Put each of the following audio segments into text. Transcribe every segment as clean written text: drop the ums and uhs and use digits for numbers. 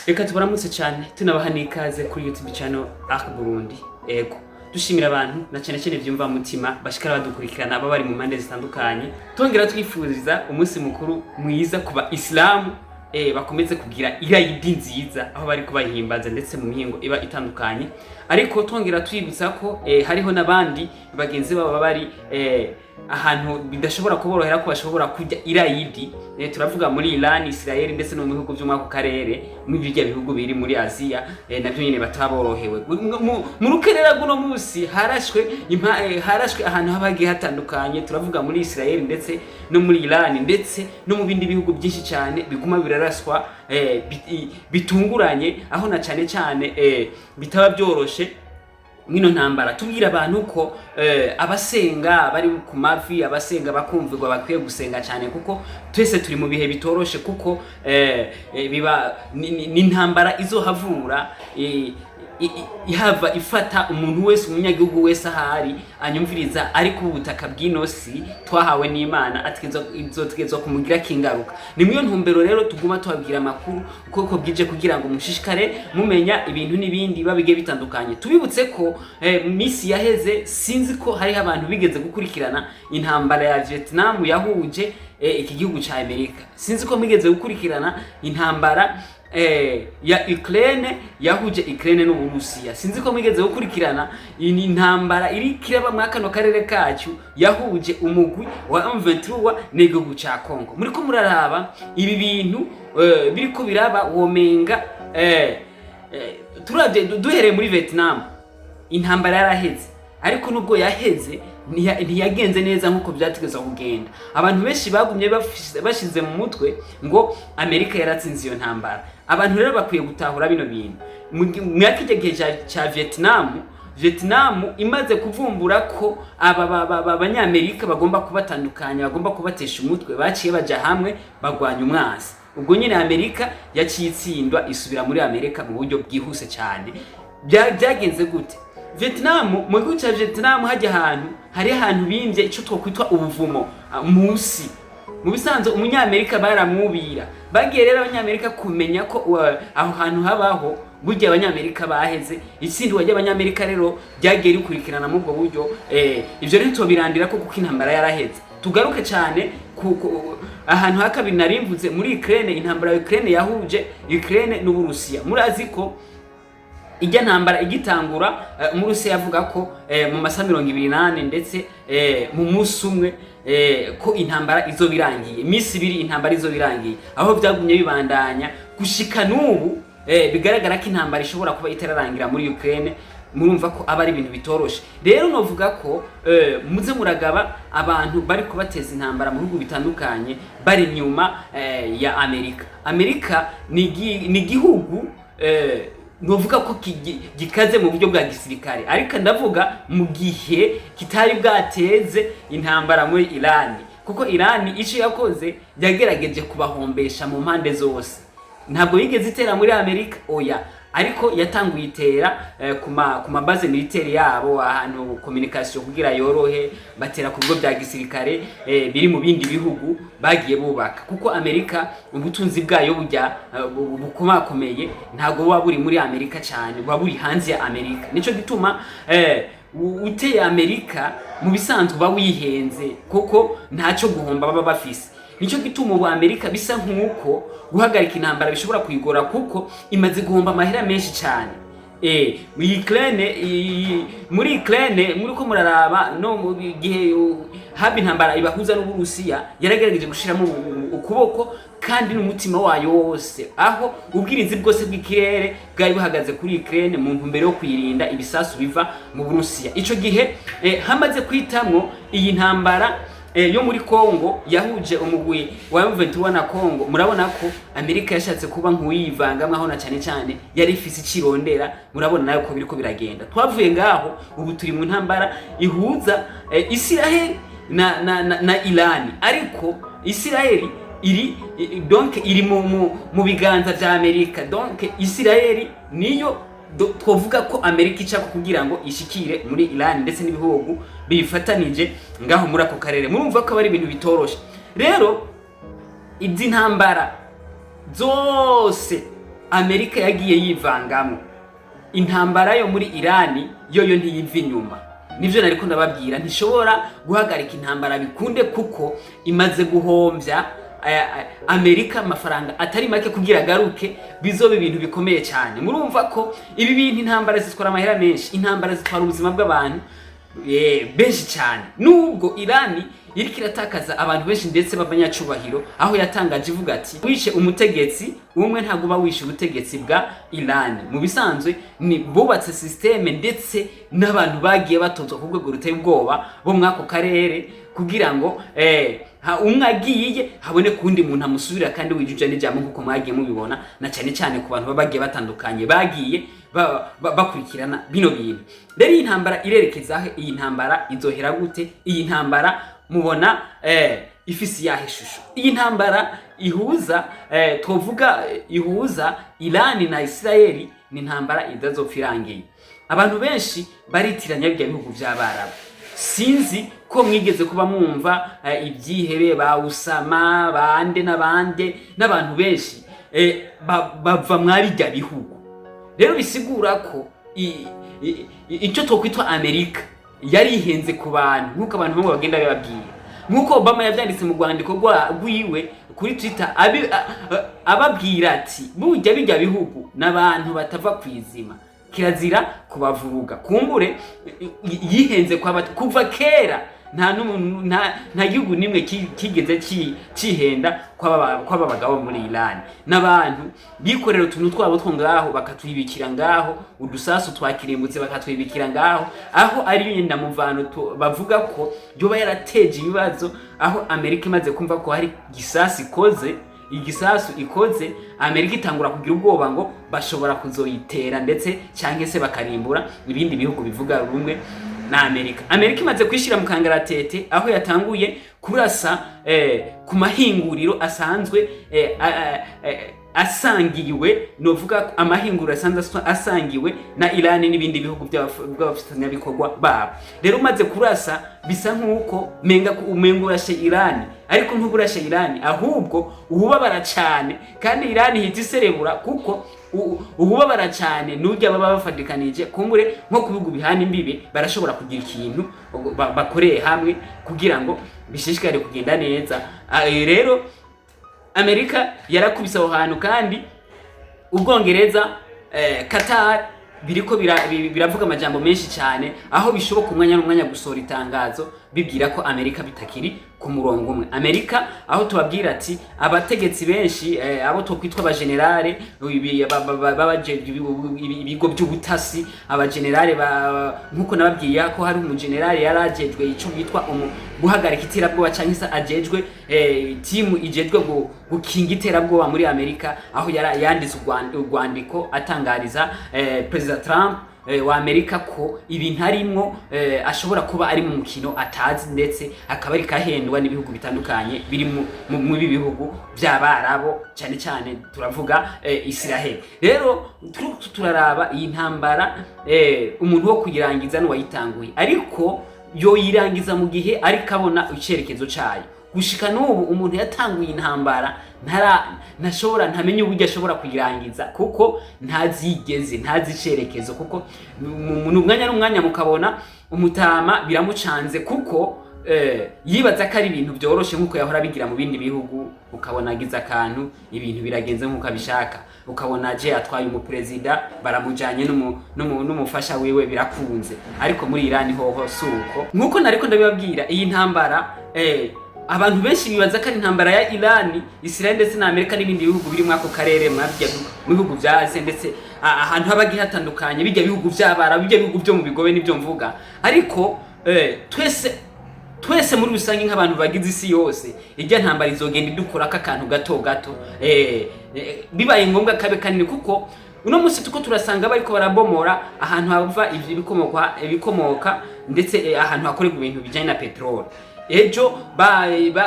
Reka tubaramutse cyane tunabaha n'ikaze kuri YouTube channel Burundi. Ego dushimira abantu na cyane byumva mutima bashikara badukurikirana aba bari mu mande zitandukanye. Tongera twifuriza umunsi mukuru mwiza kuba Islam bakomeze kugira irayidi nziza aho bari kubahimbaza ndetse mu mihingo iba itandukanye. Ariko tongera twibutsa ko hariho nabandi bagenzi baba bari ahantu bidashobora kuborohera ko bashobora kujya irayidi. Turavuga muri Iran, Israel ndetse no mu bihugu byo mu karere, mu bijya bihugu biri muri Aziya nabyo nyine bataborohewe. Mu rukerera guno musi harashwe ahantu habagiye hatandukanye. Turavuga muri Israel ndetse no muri Iran ndetse no mu bindi bihugu byinshi cyane biguma biraraswa bitunguranye, aho na cyane bitaba byoroshe mwino ntambara. Tubwira abantu ko abasenga bari ku mavi, abasenga bakumvirwa bakwiye gusenga cyane kuko twese turi mu bihe bitoroshe, kuko biba ni ntambara izohavura ihava ifata umuntu wese, umunyagihugu wese ahari anyumviriza ari ku butaka bw'inosi twahawe n'Imana atwizwa kumugira kingaruka. Ni mwiyo ntumbero rero tuguma tubabwira amakuru uko bwije kugira ngo mushishikare mumenya ibintu n'ibindi babige bitandukanye. Tubibutse ko misi yaheze sinzi ko hari abantu bigeze gukurikirana intambara ya Vietnam yahuje iki gihugu ca Amerika. Sinzi ko migeze gukurikirana intambara ya Ukraine yahuje Ukraine no Burusiya. Sinzi ko mwigeze gukurikirana intambara iri kiraba mwakano karere kacu yahuje umugwi wa M23 n'igihugu ca Congo. Muri ko muraraba ibi bintu biriko biraba womenga turaje duhereye muri Vietnam intambara yaraheze, ariko nubwo yaheze ntiyagenze neza nkuko byategezwa kugenda. Abantu benshi bagumye bashize mu mutwe ngo Amerika yaratsinze iyo ntambara. Abantu rero bakwiye gutahura bino bintu. Mwakije cha Vietnam imaze kuvumbura ko abanyamerika bagomba kubatandukanya, bagomba kubatesha umutwe, baciye baja hamwe bagwanya umwasi. Ubwo nyine Amerika yacitsindwa isubira muri Amerika mu buryo bwihuse cyane. Byagenze gute? Vietnam, mu gihugu cya Vietnam hajya ahantu bimvye ico twokwitwa ubuvumo musi. Mu bisanzwe umunyamerika baramwubira. Bagiye rero abanyamerika kumenya ko aho hantu habaho burya abanyamerika baheze. Itsindwa ry'abanyamerika rero ryagiye rikurikirana mu bwo buryo. Ivyo rero tobirandira ko kuko intambara yaraheze. Tugaruke cyane ahantu hakabiri narimvuze muri Ukraine. Intambara ya Ukraine yahuje Ukraine n'Uburusiya. Murazi ko ijya ntambara igitangura Umurusiya yavuga ko mu masa 28 ndetse mu musi umwe ko intambara izobirangiye, imisi ibiri intambara izobirangiye, aho byagumye bibandanya gushika n'ubu. Bigaragara ko intambara ishobora kuba itararangira muri Ukraine. Murumva ko aba ari ibintu bitoroshe. Rero novuga ko muze muragaba abantu bari kubateza intambara mu bihugu bitandukanye bari nyuma ya Amerika. Amerika ni gihugu novuga ko gikaze mu buryo bwa gisirikare, ariko ndavuga mu gihe kitari bwateze intambara muri Iran, kuko Iran ico yakoze yagerageje kubahombesha mu mpande zose. Ntabwo yigeze itera muri Amerika oya, ariko yatanguye itera kuma base militaire yabo, ahantu communication kugira yorohe, batera ku bigo bya gisirikare biri mu bindi bihugu bagiye bubaka, kuko Amerika ubutunzi bwayo bujya bukomakomeye ntago buba buri muri Amerika cyane, buba buri hanze ya Amerika. Nico gituma uteye Amerika mu bisanzwe ba wihenze, kuko ntaco guhomba baba bafise. Nico gituma ubu Amerika bisa nkuko guhagarika intambara bishobora kuyigora, kuko imaze guhomba amahera menshi cyane. Muri Ukraine muri ko muraraba no mu gihe haba intambara ibahuza n'Uburusiya, yaragerageje gushiramo ukuboko kandi n'umutima wayo wose, aho ubwirinzi bwose bw'ikirere bwari buhagaze kuri Ukraine mu ntumbero yo kwirinda ibisasu biva mu Burusiya. Ico gihe hamaze kwitamwo iyi ntambara yo muri Congo yahuje umugwi wa M23 na Congo. Murabona ko Amerika yashatse kuba nk'uyivangamwe, aho na cyane yari ifise ikirondera. Murabona nayo ko biriko biragenda. Twavuye ngaho ubu turi mu ntambara ihuza Israel na Iran, ariko Israel iri mu biganza vya Amerika. Donc Israel niyo twovuga ko Amerika ica kugira ngo ishikire muri Iran ndetse n'ibihugu bifatanije ngaho muri ako karere. Murumva ko bari ibintu bitoroshe. Rero izi ntambara zose Amerika yagiye yivangamo. Intambara yo muri Irani yoyo ntiyiva inyuma. Nivyo nariko ndababwira, ntishobora guhagarika intambara bikunde kuko imaze guhombya Amerika amafaranga atari make kugira garuke, bizobe ibintu bikomeye cyane. Murumva ko ibi bintu intambara zitwara amahera menshi, intambara zitwara ubuzima bw'abantu benshi cyane. Nubwo Irani iriko iratakaza abantu benshi ndetse b'abanyacubahiro, aho yatangaje ivuga ati wishe umutegetsi umwe ntago ba wishe ubutegetsi bwa Irani. Mu bisanzwe ni bubatse systeme ndetse n'abantu bagiye batozwa ku rwego ruteye ubwoba bo mwako karere kugira ngo umwe agiye habone kundi muntu amusubira kandi wijuje n'ijambo nkuko mwagiye mubibona, na cyane cyane ku bantu babagiye batandukanye bagiye bakurikirana bino bintu. Rero iyi ntambara irerekeza he? Iyi ntambara izohera gute? Iyi ntambara mubona ifisi yahe shusho? Iyi ntambara ihuza twovuga ihuza Irani na Israeli ni ntambara idazopfirangiye. Abantu benshi baritiranya bijya bihugu by'Abarabu. Sinzi ko mwigeze kuba mwumva ibyihebe ba Usama bande nabande n'abantu benshi bava mwabijya bihugu. Rero bisigura ko icyo twokwitwa Amerika yari ihenze ku bantu nkuko abantu bamwe bagenda bababwira, nkuko Obama yabyanditse mu rwandiko rwiwe kuri Twitter ababwira ati bujya bijya bihugu n'abantu batava kwizima, kirazira kubavuruga. Kumbure yihenze kuva kera nta gihugu nimwe kigeze cihenda kwaba bagabo muri Irani. N'abantu bikorera utuntu twabo two ngaho bakatwibikira ngaho, udusasu twakirimbutse bakatwibikira ngaho, aho ari yenda muvano bavuga ko yoba yarateje ibibazo, aho Amerika imaze kumva ko hari igisasu ikoze Amerika itangura kugira ubwoba ngo bashobora kuzoyitera ndetse cyangwa se bakarimbura ibindi bihugu bivuga rumwe na Amerika. Amerika imaze kwishira mu kangaratete, aho yatanguye kurasa ku mahinguriro asanzwe asangiwe, novuga amahinguriro asanzwe asangiwe na Irani n'ibindi bihugu by'abafatanyabikorwa babo. Rero umaze kurasa bisa nkuko umengurashe Irani, ariko ntuburashe Irani ahubwo ububabara cyane, kandi Irani hita iserebura kuko ububabara cyane n'ujya baba bafatikanije. Kumbure nko ku bihugu bihana imbibe barashobora kugira ikintu bakoreye hamwe kugira ngo bishishikare kugenda neza. Rero Amerika yarakubise aho hantu, kandi Ubwongereza Qatar biriko biravuga amajambo menshi cyane, aho bishoboka umwanya n'umwanya gusohora itangazo bibwira ko Amerika bitakiri ku murongo umwe. Amerika aho tubabwira ati abategetsi benshi abo twokwitwa abagenerale ibigo by'ubutasi, abagenerale nkuko nababwiye ko hari umugenerale yarajejwe ico bitwa guhagarika iterabwoba cyangwa se ajejwe timu ijejwe gukinga iterabwoba muri Amerika, aho yanditse urwandiko atangariza President Trump wa Amerika ko ibintu arimwo ashobora kuba ari mu mukino atazi, ndetse akaba ari kahendwa n'ibihugu bitandukanye biri mu bihugu by'Abarabo, cyane cyane turavuga Israel. Rero turaraba iyi ntambara umuntu wo kuyirangiza n'uwayitanguye, ariko yo yirangiza mu gihe ari kabona icyerekezo cyayo. Gushika n'ubu umuntu yatanguye intambara ntamenye uburyo ashobora kuyirangiza kuko ntazi icerekezo, kuko mu mwanya n'umwanya mukabona umutama biramucanze kuko yibaza ko ari ibintu byoroshe nkuko yahora bigira mu bindi bihugu, ukabona agize akantu ibintu biragenze nkuko abishaka, ukabona je atwaye umuperezida baramujanye n'umufasha wiwe birakunze. Ariko muri Irani hoho suko nkuko nariko ndabibabwira, iyi ntambara abantu benshi bibaza ko ari intambara ya Irani, Israel ndetse na Amerika n'ibindi bihugu biri mu ako karere mu bihugu bya Asia, ndetse ahantu habagiye hatandukanye bijya bihugu by'Abarabu, bijya bihugu byo mu bigobe nibyo mvuga. Ariko twese muri rusange nk'abantu bagize isi yose, ijya ntambara izogenda idukora akantu gato bibaye ngombwa kabe kanini, kuko uno munsi tuko turasanga bariko barabomora ahantu hava ibikomoka ndetse ahantu hakorerwa ibintu bijanye na petrol. Ejo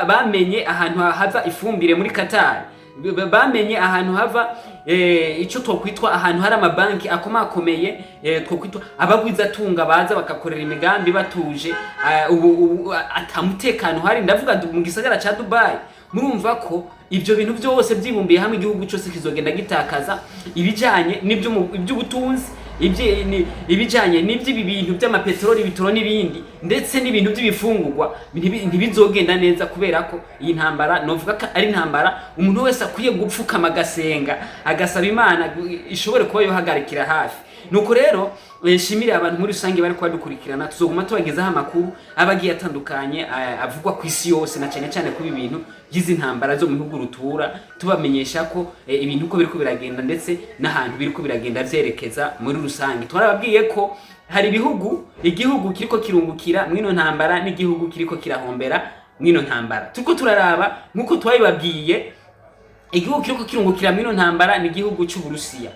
bamenye ahantu hava ifumbire muri Qatar, bamenye ahantu hava ico twokwitwa ahantu hari amabanki akomakomeye twokwitwa abagwiza tunga baza bakakorera imigambi batuje, atamutekano hari, ndavuga mu gisagara ca Dubai. Murumva ko ibyo bintu byose byibumbiye hamwe igihugu cyose kizogenda gitakaza ibijanye iby'ubutunzi, ibijanye n'iby'ibi bintu by'amapetroli, bitoro n'ibindi, ndetse n'ibintu by'ibifungurwa ntibizogenda neza, kubera ko iyi ntambara novuga ko ari ntambara umuntu wese akwiye gupfukama agasenga agasaba Imana ishobore kuba yohagarikira hafi. Nuko rero nshimire abantu muri rusange bari kwadukurikirana, tuzoguma tubagezaho amakuru abagiye atandukanye avugwa ku isi yose, na cyane cyane kuba ibintu by'izi ntambara zo mu bihugu rutura, tubamenyesha ko ibintu uko biriko biragenda ndetse n'ahantu biriko biragenda vyerekeza muri rusange. Twarababwiye ko hari igihugu kiriko kirungukira mwino ntambara n'igihugu kiriko kirahombera mwino ntambara. Turiko turaraba nkuko twabibabwiye, igihugu kiriko kirungukira mwino ntambara ni igihugu cy'Uburusiya.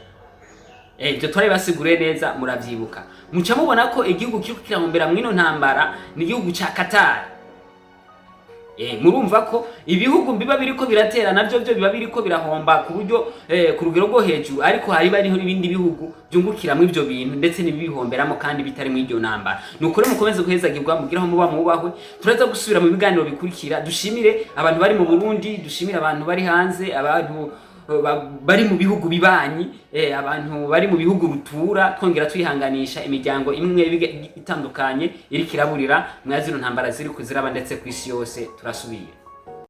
Ibyo twari basigure neza muravyibuka. Muca mubona ko igihugu kiriko kirahombera mwino ntambara ni igihugu ca Qatar. Murumva ko ibihugu biba biriko biratera navyo biba biriko birahomba ku buryo ku rugero rwo hejuru, ariko hari bariho ibindi bihugu byungukiramo ivyo bintu ndetse n'ibihomberamo kandi bitari mu iryo ntambara. Nuko rero mukomeze guhezagirwa, mugiraho muba mubahwe. Turaza gusubira mu biganiro bikurikira, dushimire abantu bari mu Burundi, dushimire abantu bari hanze, abantu bari mu bihugu bibanyi, abantu bari mu bihugu rutura, twongera twihanganisha imiryango imwe itandukanye iri kiraburira mwazino ntambara ziri kuziraba ndetse ku isi yose. Turasubira.